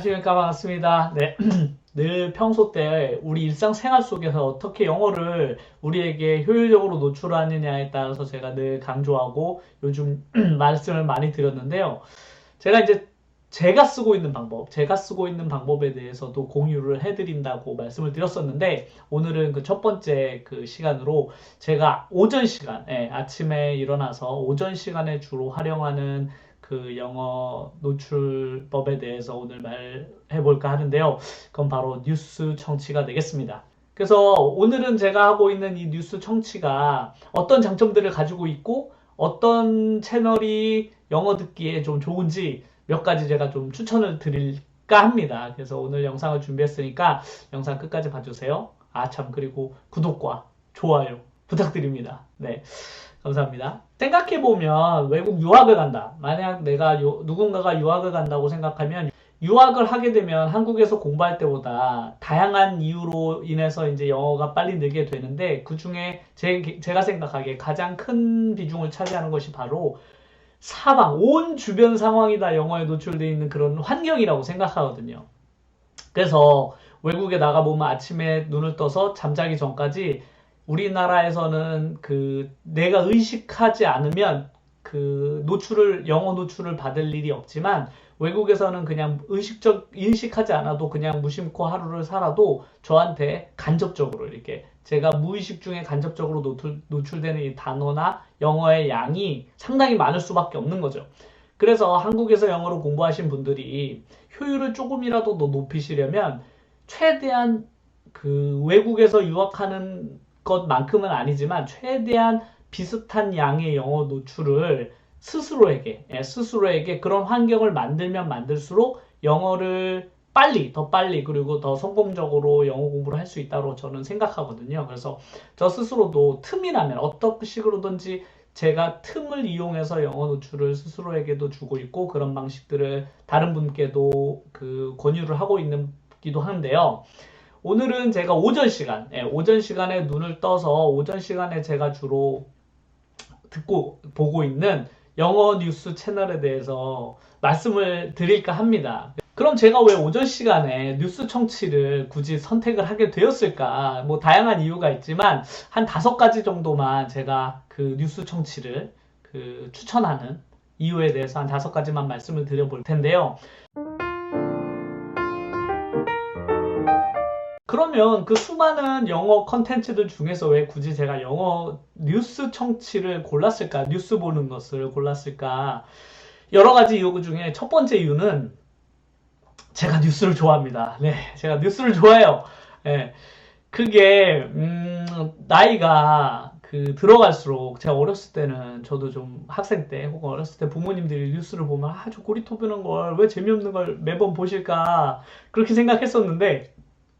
안녕하십니까. 반갑습니다. 네. 늘 평소 때 우리 일상생활 속에서 어떻게 영어를 우리에게 효율적으로 노출하느냐에 따라서 제가 늘 강조하고 요즘 말씀을 많이 드렸는데요. 제가 이제 제가 쓰고 있는 방법에 대해서도 공유를 해드린다고 말씀을 드렸었는데, 오늘은 그 첫 번째 그 시간으로 제가 오전 시간, 아침에 일어나서 오전 시간에 주로 활용하는 그 영어 노출법에 대해서 오늘 말해볼까 하는데요. 그건 바로 뉴스 청취가 되겠습니다. 그래서 오늘은 제가 하고 있는 이 뉴스 청취가 어떤 장점들을 가지고 있고 어떤 채널이 영어 듣기에 좀 좋은지 몇 가지 제가 좀 추천을 드릴까 합니다. 그래서 오늘 영상을 준비했으니까 영상 끝까지 봐주세요. 아, 참, 그리고 구독과 좋아요 부탁드립니다. 네. 감사합니다. 생각해보면 외국 유학을 간다. 만약 누군가가 유학을 간다고 생각하면 유학을 하게 되면 한국에서 공부할 때보다 다양한 이유로 인해서 이제 영어가 빨리 늘게 되는데 그 중에 제가 생각하기에 가장 큰 비중을 차지하는 것이 바로 온 주변 상황이 다 영어에 노출되어 있는 그런 환경이라고 생각하거든요. 그래서 외국에 나가보면 아침에 눈을 떠서 잠자기 전까지 우리나라에서는 그 내가 의식하지 않으면 그 영어 노출을 받을 일이 없지만 외국에서는 그냥 인식하지 않아도 그냥 무심코 하루를 살아도 저한테 간접적으로 이렇게 제가 무의식 중에 간접적으로 노출되는 이 단어나 영어의 양이 상당히 많을 수밖에 없는 거죠. 그래서 한국에서 영어를 공부하신 분들이 효율을 조금이라도 더 높이시려면 최대한 그 외국에서 유학하는 것만큼은 아니지만 최대한 비슷한 양의 영어 노출을 스스로에게 그런 환경을 만들면 만들수록 영어를 더 빨리 그리고 더 성공적으로 영어 공부를 할 수 있다고 저는 생각하거든요. 그래서 저 스스로도 틈이라면 어떤 식으로든지 제가 틈을 이용해서 영어 노출을 스스로에게도 주고 있고 그런 방식들을 다른 분께도 그 권유를 하고 있기도 한데요. 오늘은 제가 오전 시간에 눈을 떠서 오전 시간에 제가 주로 보고 있는 영어 뉴스 채널에 대해서 말씀을 드릴까 합니다. 그럼 제가 왜 오전 시간에 뉴스 청취를 굳이 선택을 하게 되었을까? 뭐 다양한 이유가 있지만 한 5가지 정도만 제가 그 뉴스 청취를 추천하는 이유에 대해서 한 5가지만 말씀을 드려볼 텐데요. 그러면 그 수많은 영어 컨텐츠들 중에서 왜 굳이 제가 영어 뉴스 청취를 골랐을까? 뉴스 보는 것을 골랐을까? 여러 가지 이유 중에 첫 번째 이유는 제가 뉴스를 좋아합니다. 네, 제가 뉴스를 좋아해요. 네, 그게 나이가 들어갈수록 제가 어렸을 때는 저도 좀 학생 때 혹은 어렸을 때 부모님들이 뉴스를 보면 저 고리톱 드는 걸 왜 재미없는 걸 매번 보실까 그렇게 생각했었는데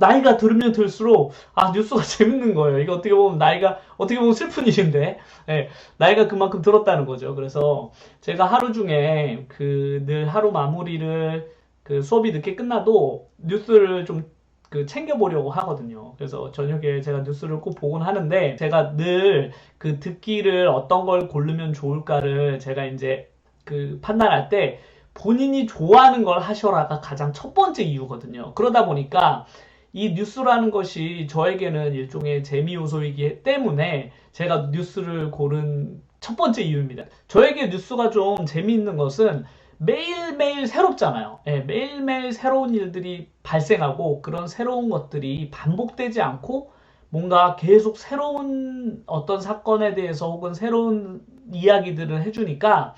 나이가 들면 들수록 뉴스가 재밌는 거예요. 이거 어떻게 보면 슬픈 일인데 나이가 그만큼 들었다는 거죠. 그래서 제가 하루 중에 늘 하루 마무리를 수업이 늦게 끝나도 뉴스를 좀 챙겨보려고 하거든요. 그래서 저녁에 제가 뉴스를 꼭 보곤 하는데 제가 늘 듣기를 어떤 걸 고르면 좋을까를 제가 이제 판단할 때 본인이 좋아하는 걸 하셔라가 가장 첫 번째 이유거든요. 그러다 보니까 이 뉴스라는 것이 저에게는 일종의 재미 요소이기 때문에 제가 뉴스를 고른 첫 번째 이유입니다. 저에게 뉴스가 좀 재미있는 것은 매일매일 새롭잖아요. 매일매일 새로운 일들이 발생하고 그런 새로운 것들이 반복되지 않고 뭔가 계속 새로운 어떤 사건에 대해서 혹은 새로운 이야기들을 해주니까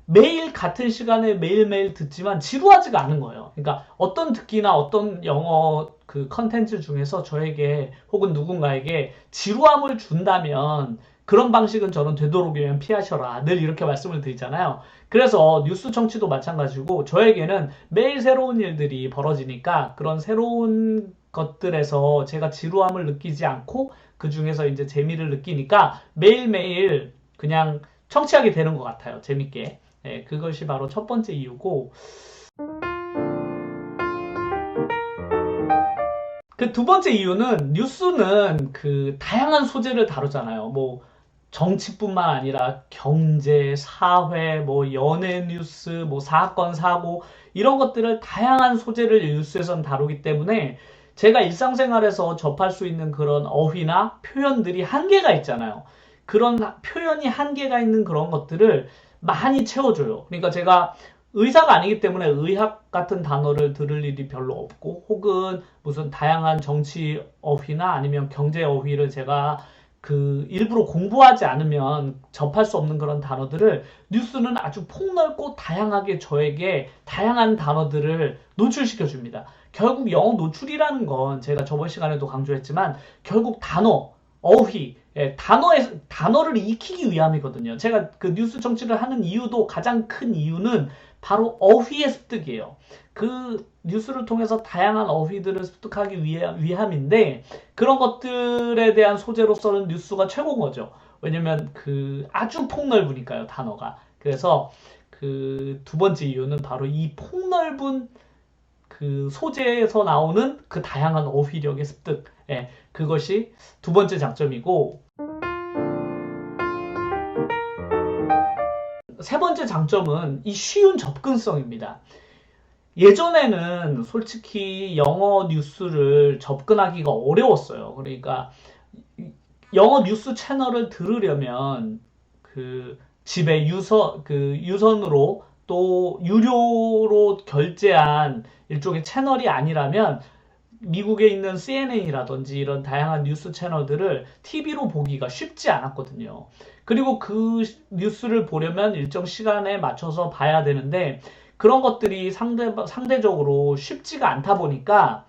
매일 같은 시간에 매일매일 듣지만 지루하지가 않은 거예요. 그러니까 어떤 듣기나 어떤 영어 컨텐츠 중에서 저에게 혹은 누군가에게 지루함을 준다면 그런 방식은 저는 되도록이면 피하셔라. 늘 이렇게 말씀을 드리잖아요. 그래서 뉴스 청취도 마찬가지고 저에게는 매일 새로운 일들이 벌어지니까 그런 새로운 것들에서 제가 지루함을 느끼지 않고 그 중에서 이제 재미를 느끼니까 매일매일 그냥 청취하게 되는 것 같아요. 재밌게. 그것이 바로 첫 번째 이유고 두 번째 이유는 뉴스는 다양한 소재를 다루잖아요. 뭐 정치뿐만 아니라 경제, 사회, 뭐 연예 뉴스, 뭐 사건, 사고 이런 것들을 다양한 소재를 뉴스에선 다루기 때문에 제가 일상생활에서 접할 수 있는 그런 어휘나 표현들이 한계가 있잖아요. 그런 표현이 한계가 있는 그런 것들을 많이 채워줘요. 그러니까 제가 의사가 아니기 때문에 의학 같은 단어를 들을 일이 별로 없고 혹은 무슨 다양한 정치 어휘나 아니면 경제 어휘를 제가 그 일부러 공부하지 않으면 접할 수 없는 그런 단어들을 뉴스는 아주 폭넓고 다양하게 저에게 다양한 단어들을 노출시켜 줍니다. 결국 영어 노출이라는 건 제가 저번 시간에도 강조했지만 결국 단어, 어휘, 단어를 익히기 위함이거든요. 제가 그 뉴스 정치를 하는 이유도 가장 큰 이유는 바로 어휘의 습득이에요. 그 뉴스를 통해서 다양한 어휘들을 습득하기 위함인데 그런 것들에 대한 소재로서는 뉴스가 최고인 거죠. 왜냐면 그 아주 폭넓으니까요, 단어가. 그래서 그 두 번째 이유는 바로 이 폭넓은 그 소재에서 나오는 그 다양한 어휘력의 습득. 예, 그것이 두 번째 장점이고, 세 번째 장점은 이 쉬운 접근성입니다. 예전에는 솔직히 영어 뉴스를 접근하기가 어려웠어요. 그러니까 영어 뉴스 채널을 들으려면 그 집에 유선으로 또 유료로 결제한 일종의 채널이 아니라면 미국에 있는 CNN이라든지 이런 다양한 뉴스 채널들을 TV로 보기가 쉽지 않았거든요. 그리고 그 뉴스를 보려면 일정 시간에 맞춰서 봐야 되는데 그런 것들이 상대적으로 쉽지가 않다 보니까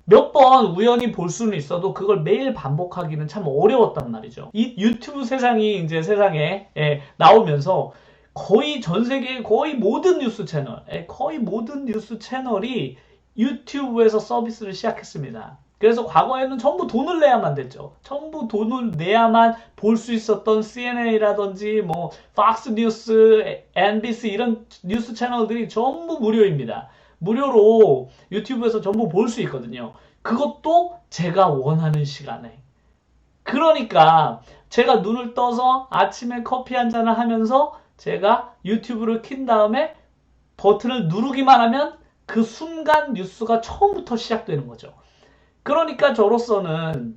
몇 번 우연히 볼 수는 있어도 그걸 매일 반복하기는 참 어려웠단 말이죠. 이 유튜브 세상이 이제 세상에 나오면서 거의 전 세계 거의 모든 뉴스 채널, 거의 모든 뉴스 채널이 유튜브에서 서비스를 시작했습니다. 그래서 과거에는 전부 돈을 내야만 됐죠. 전부 돈을 내야만 볼 수 있었던 CNN이라든지 뭐 팍스 뉴스, NBC 이런 뉴스 채널들이 전부 무료입니다. 무료로 유튜브에서 전부 볼 수 있거든요. 그것도 제가 원하는 시간에. 그러니까 제가 눈을 떠서 아침에 커피 한 잔을 하면서 제가 유튜브를 킨 다음에 버튼을 누르기만 하면 그 순간 뉴스가 처음부터 시작되는 거죠. 그러니까 저로서는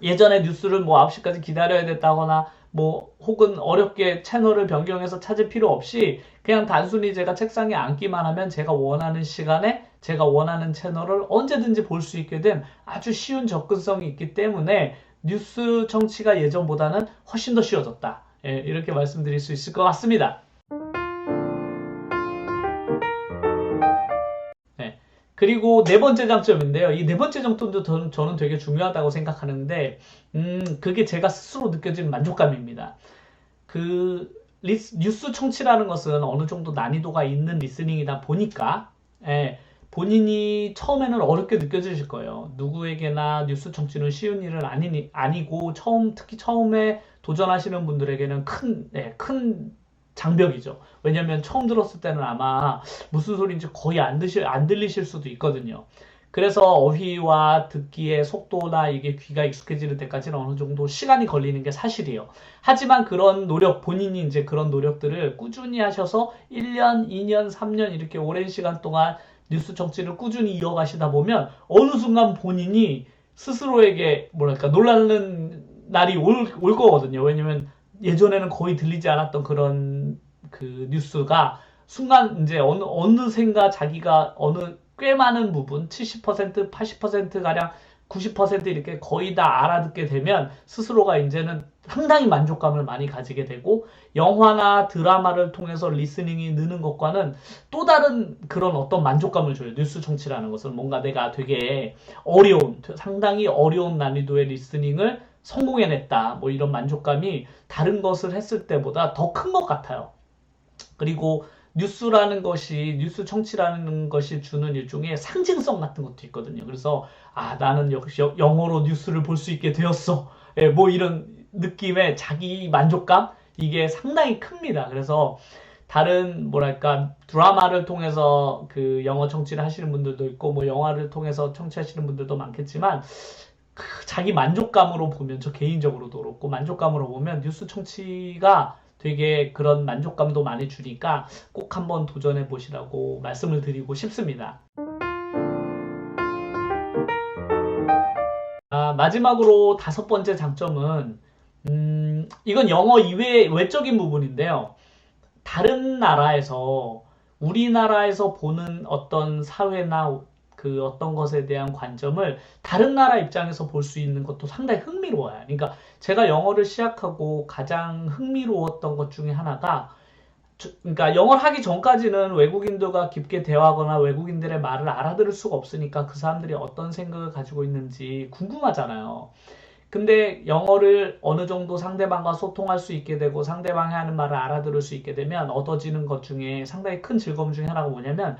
예전에 뉴스를 뭐 9시까지 기다려야 됐다거나 뭐 혹은 어렵게 채널을 변경해서 찾을 필요 없이 그냥 단순히 제가 책상에 앉기만 하면 제가 원하는 시간에 제가 원하는 채널을 언제든지 볼 수 있게 된 아주 쉬운 접근성이 있기 때문에 뉴스 청취가 예전보다는 훨씬 더 쉬워졌다. 예, 이렇게 말씀드릴 수 있을 것 같습니다. 네. 그리고 네 번째 장점인데요. 이 네 번째 장점도 저는 되게 중요하다고 생각하는데, 그게 제가 스스로 느껴진 만족감입니다. 그 뉴스 청취라는 것은 어느 정도 난이도가 있는 리스닝이다 보니까 본인이 처음에는 어렵게 느껴지실 거예요. 누구에게나 뉴스 청취는 쉬운 일은 아니고 특히 처음에 도전하시는 분들에게는 큰 장벽이죠. 왜냐하면 처음 들었을 때는 아마 무슨 소리인지 거의 안 들리실 수도 있거든요. 그래서 어휘와 듣기의 속도나 이게 귀가 익숙해지는 데까지는 어느 정도 시간이 걸리는 게 사실이에요. 하지만 그런 본인이 이제 그런 노력들을 꾸준히 하셔서 1년, 2년, 3년 이렇게 오랜 시간 동안 뉴스 정치를 꾸준히 이어가시다 보면 어느 순간 본인이 스스로에게 뭐랄까 놀라는 날이 올 거거든요. 왜냐면 예전에는 거의 들리지 않았던 그런 그 뉴스가 순간 이제 어느샌가 자기가 꽤 많은 부분 70%, 80% 가량 90% 이렇게 거의 다 알아듣게 되면 스스로가 이제는 상당히 만족감을 많이 가지게 되고 영화나 드라마를 통해서 리스닝이 느는 것과는 또 다른 그런 어떤 만족감을 줘요. 뉴스 청취라는 것은 뭔가 내가 되게 상당히 어려운 난이도의 리스닝을 성공해냈다. 뭐 이런 만족감이 다른 것을 했을 때보다 더 큰 것 같아요. 그리고 뉴스 청취라는 것이 주는 일종의 상징성 같은 것도 있거든요. 그래서, 나는 역시 영어로 뉴스를 볼 수 있게 되었어. 예, 뭐 이런 느낌의 자기 만족감? 이게 상당히 큽니다. 그래서 다른, 뭐랄까, 드라마를 통해서 그 영어 청취를 하시는 분들도 있고, 뭐 영화를 통해서 청취하시는 분들도 많겠지만, 자기 만족감으로 보면, 저 개인적으로도 그렇고 만족감으로 보면 뉴스 청취가 되게 그런 만족감도 많이 주니까 꼭 한번 도전해 보시라고 말씀을 드리고 싶습니다. 마지막으로 다섯 번째 장점은, 이건 영어 이외의 외적인 부분인데요. 다른 나라에서 우리나라에서 보는 어떤 사회나 그 어떤 것에 대한 관점을 다른 나라 입장에서 볼 수 있는 것도 상당히 흥미로워요. 그러니까 제가 영어를 시작하고 가장 흥미로웠던 것 중에 하나가, 그러니까 영어를 하기 전까지는 외국인들과 깊게 대화하거나 외국인들의 말을 알아들을 수가 없으니까 그 사람들이 어떤 생각을 가지고 있는지 궁금하잖아요. 근데 영어를 어느 정도 상대방과 소통할 수 있게 되고 상대방이 하는 말을 알아들을 수 있게 되면 얻어지는 것 중에 상당히 큰 즐거움 중에 하나가 뭐냐면,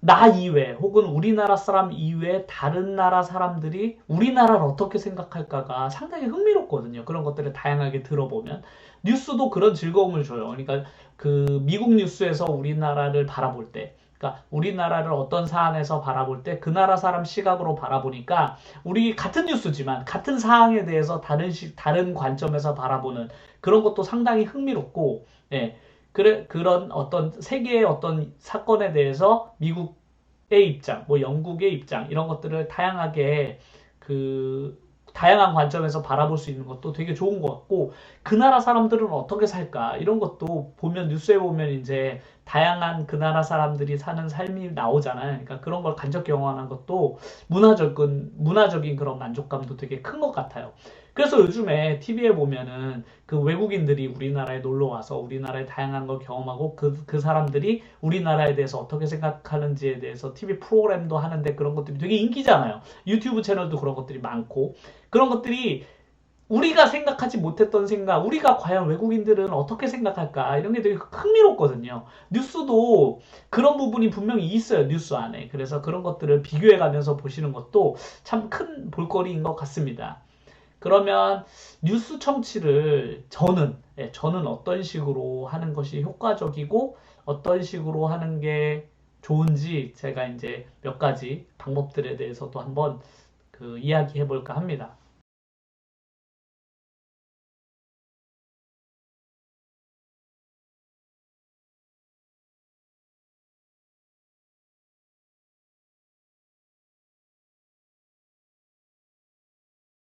나 이외 혹은 우리나라 사람 이외 다른 나라 사람들이 우리나라를 어떻게 생각할까가 상당히 흥미롭거든요. 그런 것들을 다양하게 들어보면 뉴스도 그런 즐거움을 줘요. 그러니까 그 미국 뉴스에서 우리나라를 바라볼 때, 그러니까 우리나라를 어떤 사안에서 바라볼 때 그 나라 사람 시각으로 바라보니까 우리 같은 뉴스지만 같은 사항에 대해서 다른 관점에서 바라보는 그런 것도 상당히 흥미롭고, 예. 그런 어떤 세계의 어떤 사건에 대해서 미국의 입장, 뭐 영국의 입장, 이런 것들을 다양하게 그 다양한 관점에서 바라볼 수 있는 것도 되게 좋은 것 같고, 그 나라 사람들은 어떻게 살까 이런 것도 보면, 뉴스에 보면 이제 다양한 그 나라 사람들이 사는 삶이 나오잖아요. 그러니까 그런 걸 간접 경험하는 것도 문화적인 그런 만족감도 되게 큰 것 같아요. 그래서 요즘에 TV에 보면은 그 외국인들이 우리나라에 놀러 와서 우리나라의 다양한 걸 경험하고 그 사람들이 우리나라에 대해서 어떻게 생각하는지에 대해서 TV 프로그램도 하는데, 그런 것들이 되게 인기잖아요. 유튜브 채널도 그런 것들이 많고, 그런 것들이 우리가 생각하지 못했던 생각, 우리가 과연 외국인들은 어떻게 생각할까, 이런 게 되게 흥미롭거든요. 뉴스도 그런 부분이 분명히 있어요, 뉴스 안에. 그래서 그런 것들을 비교해 가면서 보시는 것도 참 큰 볼거리인 것 같습니다. 그러면 뉴스 청취를 저는 어떤 식으로 하는 것이 효과적이고 어떤 식으로 하는 게 좋은지 제가 이제 몇 가지 방법들에 대해서도 한번 그 이야기해 볼까 합니다.